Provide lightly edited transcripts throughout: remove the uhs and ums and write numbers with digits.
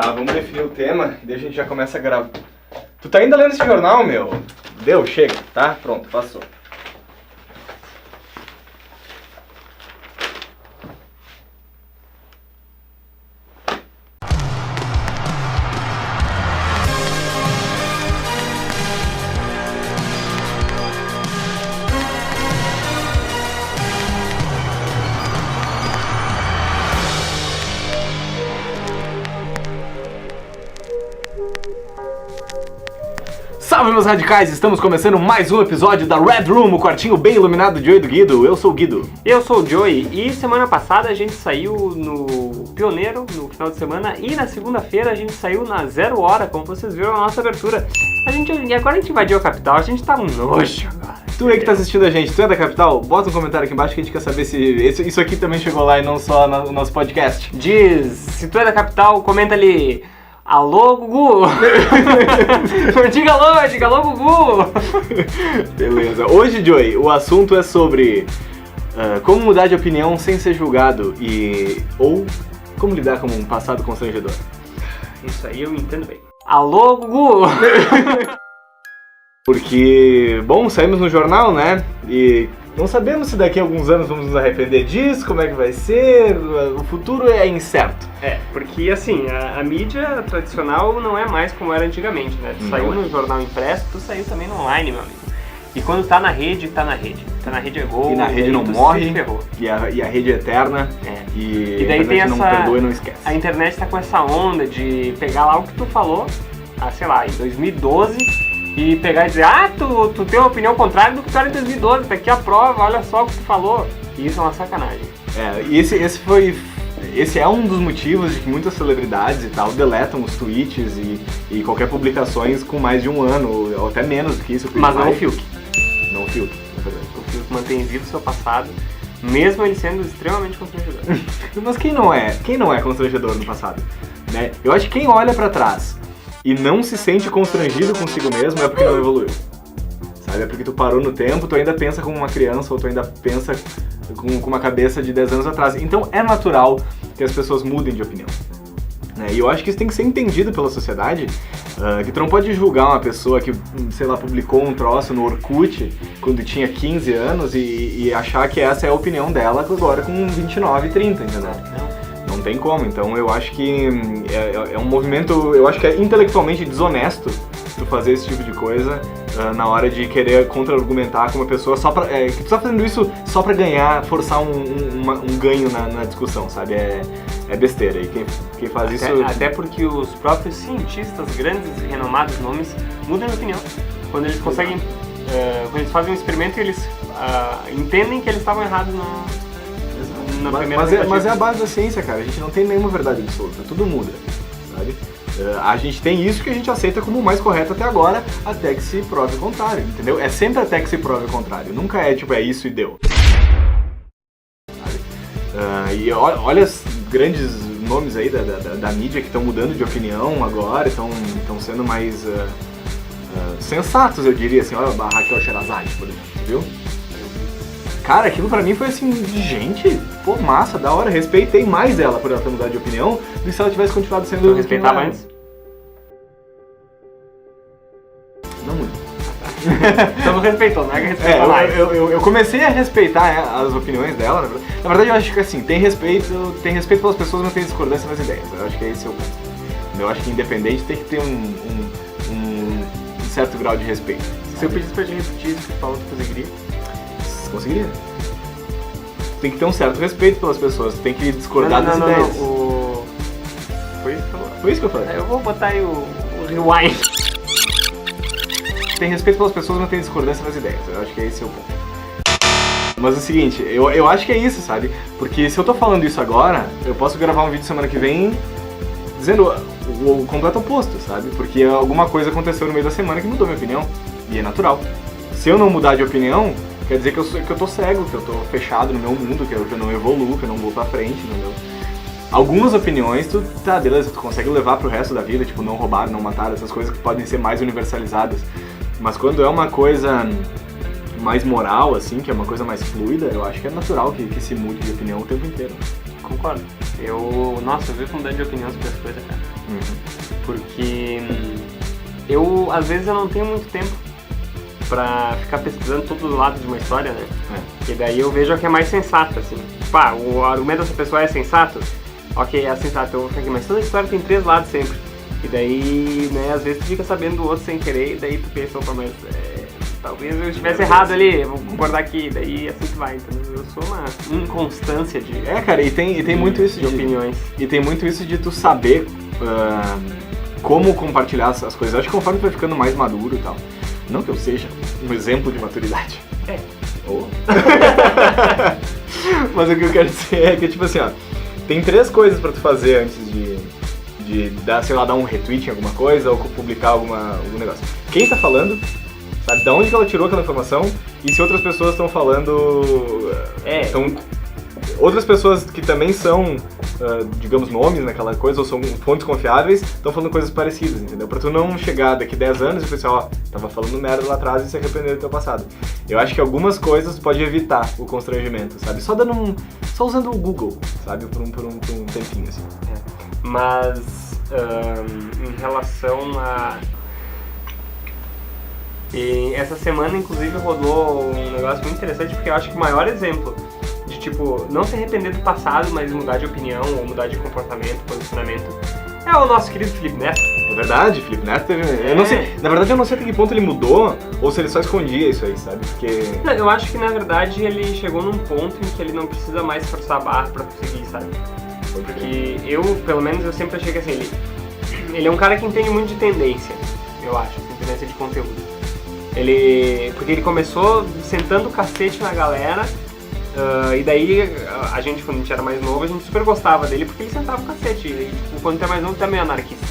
Tá, vamos definir o tema e daí a gente já começa a gravar. Tu tá ainda lendo esse jornal, meu? Deu, chega, tá? Pronto, passou. Salve, meus radicais! Estamos começando mais um episódio da Red Room, o quartinho bem iluminado de Joey do Guido. Eu sou o Guido. Eu sou o Joey e semana passada a gente saiu no Pioneiro, no final de semana, e na segunda-feira a gente saiu na 0 hora, como vocês viram na nossa abertura. E agora a gente invadiu a capital, a gente tá um nojo agora. Tu aí que tá assistindo a gente, tu é da capital? Bota um comentário aqui embaixo que a gente quer saber se isso aqui também chegou lá e não só no nosso podcast. Diz, se tu é da capital, comenta ali... Alô, Gugu! diga alô, Gugu! Beleza. Hoje, Joey, o assunto é sobre como mudar de opinião sem ser julgado ou como lidar com um passado constrangedor. Isso aí eu entendo bem. Alô, Gugu! Porque, bom, saímos no jornal, né? E não sabemos se daqui a alguns anos vamos nos arrepender disso, como é que vai ser, o futuro é incerto. Porque assim, a mídia tradicional não é mais como era antigamente, né? Tu saiu no jornal impresso, tu saiu também no online, meu amigo. E quando tá na rede, tá na rede. Tá na rede é gol. E na rede não morre, e a rede é eterna. E daí tem essa... não perdoa e não esquece. A internet tá com essa onda de pegar lá o que tu falou, sei lá, em 2012... E pegar e dizer, tu tem uma opinião contrária do que tu era em 2012, tá aqui a prova, olha só o que tu falou. E isso é uma sacanagem. E esse é um dos motivos de que muitas celebridades e tal deletam os tweets e qualquer publicações com mais de um ano, ou até menos do que isso. Mas não o Fiuk. Não o Fiuk, é verdade. O Fiuk mantém vivo o seu passado, mesmo ele sendo extremamente constrangedor. Mas quem não é constrangedor no passado? Né? Eu acho que quem olha pra trás e não se sente constrangido consigo mesmo é porque não evoluiu. Sabe? É porque tu parou no tempo, tu ainda pensa como uma criança, ou tu ainda pensa com uma cabeça de 10 anos atrás. Então é natural que as pessoas mudem de opinião. Né? E eu acho que isso tem que ser entendido pela sociedade, que tu não pode julgar uma pessoa que, sei lá, publicou um troço no Orkut quando tinha 15 anos e achar que essa é a opinião dela agora com 29, 30, entendeu? Não tem como, então eu acho que é um movimento, eu acho que é intelectualmente desonesto tu fazer esse tipo de coisa na hora de querer contra-argumentar com uma pessoa só pra, que tu tá fazendo isso só pra ganhar, forçar um ganho na discussão, sabe? É besteira, e quem faz isso... Até porque os próprios cientistas, grandes e renomados nomes, mudam de opinião. Quando eles conseguem, quando eles fazem um experimento, eles entendem que eles estavam errados mas é a base da ciência, cara. A gente não tem nenhuma verdade absoluta, tudo muda, sabe? A gente tem isso que a gente aceita como o mais correto até agora, até que se prove o contrário, entendeu? É sempre até que se prove o contrário, nunca é tipo, é isso e deu. E olha os grandes nomes aí da mídia que estão mudando de opinião agora, estão sendo mais sensatos, eu diria assim. Olha a Raquel Sherazade, por exemplo, viu? Cara, aquilo pra mim foi assim, gente, pô, massa, da hora, respeitei mais ela por ela ter mudado de opinião do que se ela tivesse continuado sendo... Eu respeitava antes? Não muito. Então não respeitou, não é que respeitou mais. Eu comecei a respeitar as opiniões dela, na verdade eu acho que assim, tem respeito pelas pessoas, mas tem discordância nas ideias, eu acho que esse é o ponto. Eu acho que independente tem que ter um certo grau de respeito. Se eu pedisse pra te repetir isso que tu falou, tu conseguiria? Conseguiria. Tem que ter um certo respeito pelas pessoas, tem que discordar das ideias. Foi isso que eu falei? Foi isso que eu falei. Eu vou botar aí o rewind. Tem respeito pelas pessoas, mas tem discordância das ideias. Eu acho que esse é o ponto. Mas é o seguinte, eu acho que é isso, sabe? Porque se eu tô falando isso agora, eu posso gravar um vídeo semana que vem dizendo o completo oposto, sabe? Porque alguma coisa aconteceu no meio da semana que mudou minha opinião. E é natural. Se eu não mudar de opinião, quer dizer que eu tô cego, que eu tô fechado no meu mundo, que eu não evoluo, que eu não vou pra frente, entendeu? Algumas opiniões, beleza, tu consegue levar pro resto da vida, tipo, não roubar, não matar, essas coisas que podem ser mais universalizadas. Mas quando é uma coisa mais moral, assim, que é uma coisa mais fluida, eu acho que é natural que se mude de opinião o tempo inteiro. Concordo. Eu vivo mudando de opinião sobre as coisas, cara. Porque às vezes eu não tenho muito tempo pra ficar pesquisando todos os lados de uma história, né? E daí eu vejo a que é mais sensata, assim. Pá, o argumento dessa pessoa é sensato? Ok, é sensato, eu vou ficar aqui, mas toda história tem 3 lados sempre. E daí, né, às vezes tu fica sabendo do outro sem querer, e daí tu pensa, opa, mas talvez eu estivesse errado ali, vou concordar aqui, daí assim tu vai, entendeu? Eu sou uma inconstância de... cara, e tem muito isso de opiniões. E tem muito isso de tu saber como compartilhar as coisas. Eu acho que conforme tu vai ficando mais maduro e tal, não que eu seja um exemplo de maturidade. Mas o que eu quero dizer é que, tipo assim, ó, tem 3 coisas pra tu fazer antes de dar, sei lá, dar um retweet em alguma coisa ou publicar algum negócio. Quem tá falando, sabe, de onde que ela tirou aquela informação e se outras pessoas estão falando... outras pessoas que também são, digamos, nomes naquela coisa ou são fontes confiáveis, estão falando coisas parecidas, entendeu? Pra tu não chegar daqui 10 anos e pensar, ó, tava falando merda lá atrás e se arrepender do teu passado. Eu acho que algumas coisas pode evitar o constrangimento, sabe? Só usando o Google, sabe? Por um tempinho, assim. Mas, em relação a... E essa semana, inclusive, rodou um negócio muito interessante, porque eu acho que o maior exemplo de, tipo, não se arrepender do passado, mas mudar de opinião ou mudar de comportamento, posicionamento, é o nosso querido Felipe Neto. É verdade, Felipe Neto teve... Eu não sei, na verdade eu não sei até que ponto ele mudou, ou se ele só escondia isso aí, sabe? Porque... Não, eu acho que, na verdade, ele chegou num ponto em que ele não precisa mais forçar a barra pra conseguir, sabe? Porque pelo menos, eu sempre achei que, assim, ele é um cara que entende muito de tendência, eu acho, assim, tendência de conteúdo. Porque ele começou sentando o cacete na galera, e daí a gente, quando a gente era mais novo, a gente super gostava dele porque ele sentava o cacete. E, tipo, quando tu é mais novo, tu é meio anarquista.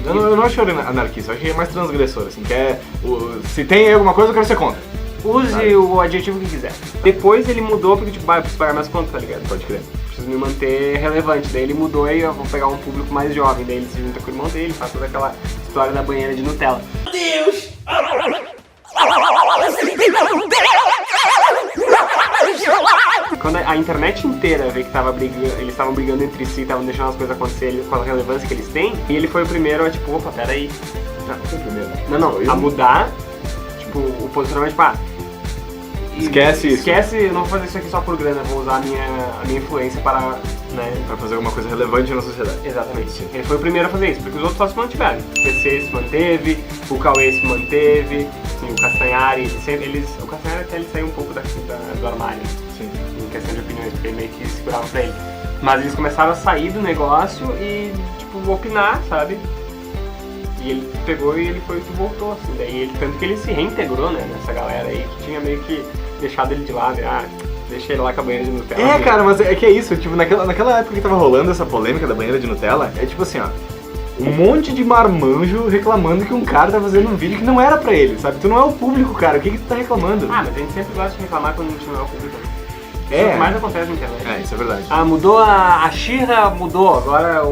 Eu não acho ele anarquista, eu acho que ele é mais transgressor, assim, que é... se tem alguma coisa, eu quero ser contra. Use o adjetivo que quiser. Depois ele mudou porque, tipo, eu preciso pagar minhas contas, tá ligado? Pode crer. Preciso me manter relevante. Daí ele mudou e eu vou pegar um público mais jovem. Daí ele se junta com o irmão dele, faz toda aquela história da banheira de Nutella. Deus! Quando a internet inteira vê que eles estavam brigando entre si, estavam deixando as coisas acontecerem com a relevância que eles têm, e ele foi o primeiro a, tipo, opa, peraí. Não, foi o primeiro. Não, a mudar, tipo, o posicionamento, tipo, esquece, eu não vou fazer isso aqui só por grana, vou usar a minha influência para, né, pra fazer alguma coisa relevante na sociedade. Exatamente. Sim. Ele foi o primeiro a fazer isso, porque os outros só se mantiveram. O PC se manteve, o Cauê se manteve, assim, o Castanhari, o Castanhari até ele saiu um pouco do armário. Sim. Em questão de opiniões, porque ele meio que segurava pra ele. Mas eles começaram a sair do negócio e, tipo, opinar, sabe? E ele pegou e ele foi o que voltou, assim. Daí tanto que ele se reintegrou, né, nessa galera aí que tinha meio que deixado ele de lado, deixa ele lá com a banheira de Nutella. Cara, mas é que é isso, tipo, naquela época que tava rolando essa polêmica da banheira de Nutella, é tipo assim, ó, um monte de marmanjo reclamando que um cara tá fazendo um vídeo que não era pra ele, sabe? Tu não é o público, cara, o que tu tá reclamando? Mas a gente sempre gosta de reclamar quando a gente não é o público. Isso é o que mais acontece na internet. Isso é verdade. Mudou a She-Ra, mudou, agora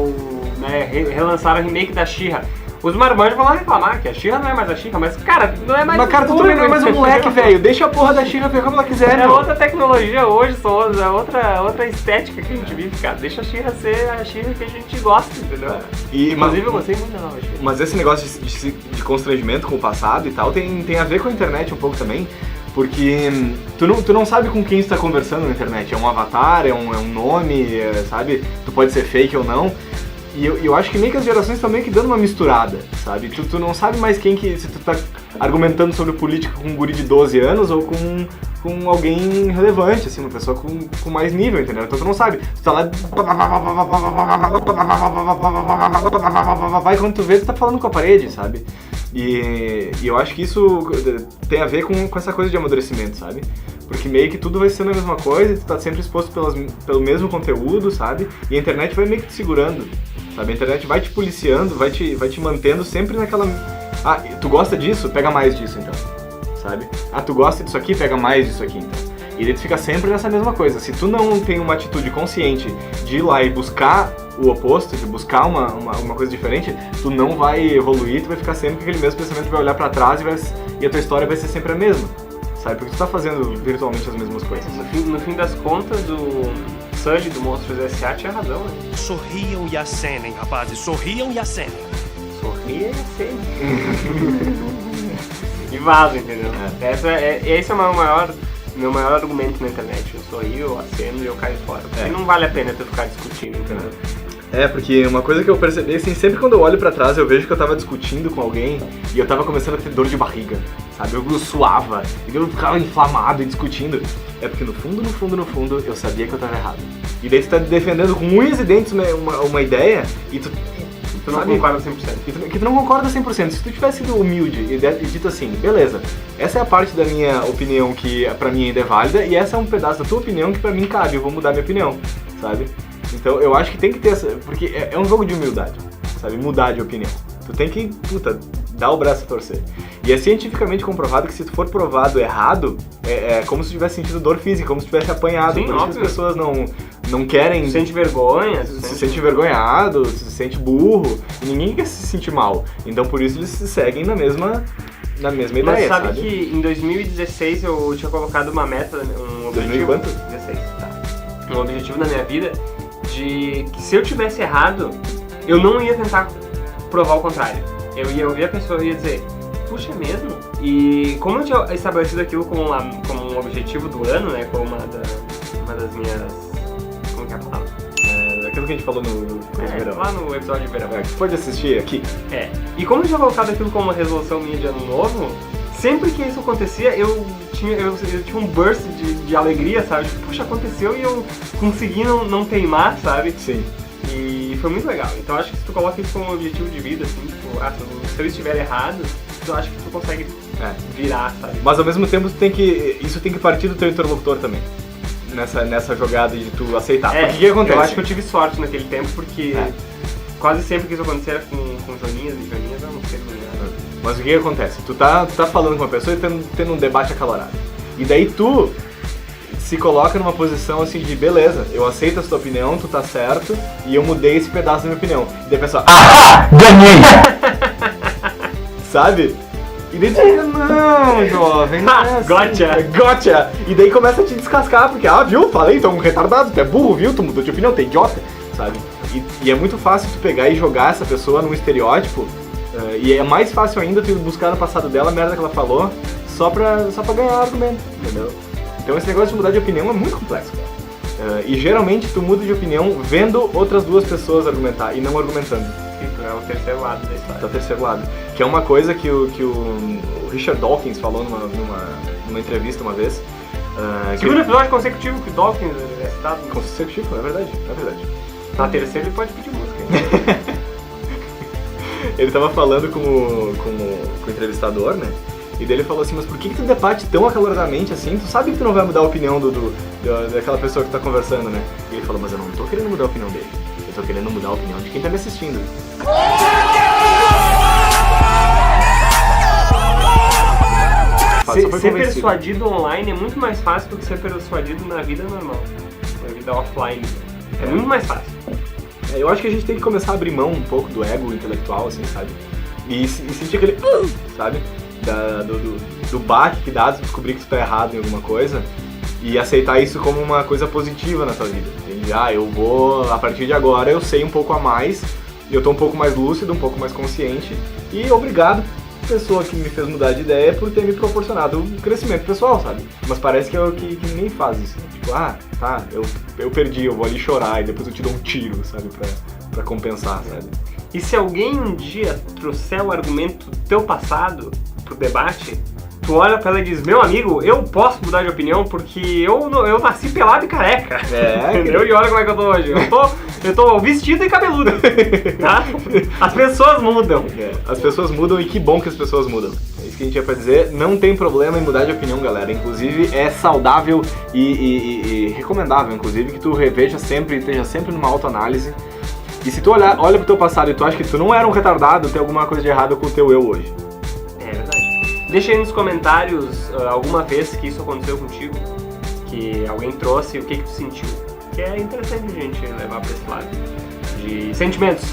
relançaram a remake da She-Ra. Os marmanjos vão lá reclamar que a She-Ra não é mais a She-Ra, mas, cara, não é mais... Mas, cara, tu também não é mais um moleque, velho. Deixa a porra da She-Ra ver como ela quiser, É outra tecnologia hoje, é outra estética que a gente vive, cara. Deixa a She-Ra ser a She-Ra que a gente gosta, entendeu? Inclusive, eu gostei muito da nova She-Ra. Mas esse negócio de constrangimento com o passado e tal tem a ver com a internet um pouco também. Porque tu não sabe com quem tu tá conversando na internet. É um avatar, é um nome, sabe? Tu pode ser fake ou não. E eu acho que meio que as gerações estão meio que dando uma misturada, sabe? Tu não sabe mais se tu tá argumentando sobre política com um guri de 12 anos ou com alguém relevante, assim, uma pessoa com mais nível, entendeu? Então tu não sabe. Tu tá lá... Vai quando tu vê, tu tá falando com a parede, sabe? E eu acho que isso tem a ver com essa coisa de amadurecimento, sabe? Porque meio que tudo vai sendo a mesma coisa, tu tá sempre exposto pelo mesmo conteúdo, sabe? E a internet vai meio que te segurando, sabe? A internet vai te policiando, vai te mantendo sempre naquela... tu gosta disso? Pega mais disso, então, sabe? Tu gosta disso aqui? Pega mais disso aqui, então. E daí tu fica sempre nessa mesma coisa. Se tu não tem uma atitude consciente de ir lá e buscar o oposto, de buscar uma coisa diferente, tu não vai evoluir, tu vai ficar sempre com aquele mesmo pensamento, vai olhar pra trás e a tua história vai ser sempre a mesma. Sabe? Porque tu tá fazendo virtualmente as mesmas coisas. No fim das contas, Sully do Monstros S.A. tinha razão, né? Sorriam e acenem, rapazes, sorriam e acenem. Sorria e acende. E vaza, entendeu? Esse é o meu maior argumento na internet. Eu sorrio, eu acendo e eu caio fora. Porque não vale a pena tu ficar discutindo, entendeu? Porque uma coisa que eu percebi, assim, sempre quando eu olho pra trás, eu vejo que eu tava discutindo com alguém e eu tava começando a ter dor de barriga, sabe? Eu suava, e eu ficava inflamado e discutindo. É porque no fundo, eu sabia que eu tava errado. E daí você tá defendendo com unhas e dentes uma ideia e tu não concorda 100%. Que tu não concorda 100%. Se tu tivesse sido humilde e dito assim, beleza, essa é a parte da minha opinião que pra mim ainda é válida e essa é um pedaço da tua opinião que pra mim cabe, eu vou mudar minha opinião, sabe? Então eu acho que tem que ter essa... Porque é um jogo de humildade, sabe? Mudar de opinião. Tu tem que, dar o braço a torcer. E é cientificamente comprovado que se tu for provado errado, é como se tu tivesse sentido dor física, como se tu tivesse apanhado. Sim, por isso que as pessoas não querem... Se sente vergonha. Se sente envergonhado, se sente burro. E ninguém quer se sentir mal. Então por isso eles se seguem na mesma ideia, mas sabe que em 2016 eu tinha colocado uma meta, um objetivo... 2000 quanto? 16, tá. Um objetivo na minha vida de que se eu tivesse errado, eu não ia tentar provar o contrário. Eu ia ouvir a pessoa e ia dizer, puxa, é mesmo? E como eu tinha estabelecido aquilo como um objetivo do ano, né, como uma das minhas... Como que é a palavra? Aquilo que a gente falou no verão. Lá no episódio de verão. Você pode assistir aqui. E como eu tinha colocado aquilo como uma resolução minha de ano novo, sempre que isso acontecia, eu tinha um burst de alegria, sabe? Tipo, puxa, aconteceu e eu consegui não teimar, sabe? Sim. E foi muito legal. Então acho que se tu coloca isso como um objetivo de vida, assim, tipo, se eu estiver errado, eu acho que tu consegue virar, sabe? Mas ao mesmo tempo isso tem que partir do teu interlocutor também. Nessa jogada de tu aceitar. Porque o que acontece? Eu acho que eu tive sorte naquele tempo, porque quase sempre que isso acontecia era com Joninhas e Joninhas, eu não sei nada. Mas o que acontece? Tu tá falando com uma pessoa e tendo um debate acalorado. E daí tu se coloca numa posição assim de, beleza, eu aceito a sua opinião, tu tá certo, e eu mudei esse pedaço da minha opinião. E daí a pessoa, ganhei! Sabe? E daí tu fica, não, jovem, não é assim. Gotcha! E daí começa a te descascar, porque, viu, falei, tu é um retardado, tu é burro, viu, tu mudou de opinião, tu é idiota, sabe? E é muito fácil tu pegar e jogar essa pessoa num estereótipo, e é mais fácil ainda tu buscar no passado dela a merda que ela falou, só pra ganhar argumento, entendeu? Então esse negócio de mudar de opinião é muito complexo, cara. E geralmente tu muda de opinião vendo outras duas pessoas argumentar e não argumentando. É o terceiro lado da história. É o terceiro lado. Que é uma coisa que o Richard Dawkins falou numa entrevista uma vez. Segundo episódio consecutivo que o Dawkins é citado. Consecutivo, é verdade. Na terceira ele pode pedir música. Ele tava falando com o entrevistador, né? E daí ele falou assim, mas por que tu debate tão acaloradamente assim? Tu sabe que tu não vai mudar a opinião daquela pessoa que tá conversando, né? E ele falou, mas eu não tô querendo mudar a opinião dele. Eu tô querendo mudar a opinião de quem tá me assistindo. Ser persuadido online é muito mais fácil do que ser persuadido na vida normal. Na vida offline. É muito mais fácil. Eu acho que a gente tem que começar a abrir mão um pouco do ego intelectual, assim, sabe? E sentir aquele... sabe? Do baque que dá de descobrir que tu tá errado em alguma coisa e aceitar isso como uma coisa positiva na tua vida. Entende? Eu vou, a partir de agora, eu sei um pouco a mais, eu tô um pouco mais lúcido, um pouco mais consciente e obrigado, pessoa que me fez mudar de ideia, por ter me proporcionado um crescimento pessoal, sabe? Mas parece que ninguém faz isso. Tipo, tá, eu perdi, eu vou ali chorar e depois eu te dou um tiro, sabe? Pra compensar, sabe? E se alguém um dia trouxer o argumento do teu passado pro debate, tu olha pra ela e diz, meu amigo, eu posso mudar de opinião porque eu nasci pelado e careca. Entendeu? E olha como é que eu tô hoje. Eu tô vestido e cabeludo. Tá? As pessoas mudam. As pessoas mudam e que bom que as pessoas mudam. É isso que a gente ia pra dizer. Não tem problema em mudar de opinião, galera. Inclusive, é saudável e recomendável, inclusive, que tu reveja sempre, esteja sempre numa autoanálise. E se tu olha pro teu passado e tu acha que tu não era um retardado, tem alguma coisa de errado com o teu eu hoje. É verdade. Deixa aí nos comentários alguma vez que isso aconteceu contigo, que alguém trouxe, o que tu sentiu. Que é interessante a gente levar pra esse lado de sentimentos,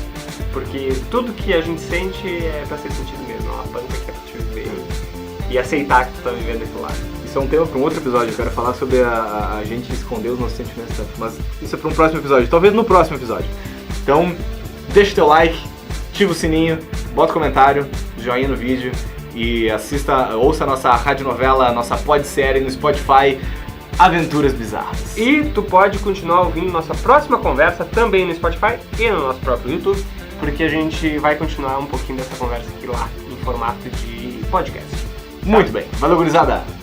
porque tudo que a gente sente é pra ser sentido mesmo, é uma panca que é pra te viver e aceitar que tu tá vivendo aquilo lado. Isso é um tema para um outro episódio. Eu quero falar sobre a gente esconder os nossos sentimentos tanto. Mas isso é para um próximo episódio. Talvez no próximo episódio. Então, deixa o teu like, ativa o sininho, bota comentário, joinha no vídeo e ouça a nossa radionovela, a nossa podsérie no Spotify, Aventuras Bizarras. E tu pode continuar ouvindo nossa próxima conversa também no Spotify e no nosso próprio YouTube, porque a gente vai continuar um pouquinho dessa conversa aqui lá, em formato de podcast. Muito bem. Valeu, gurizada!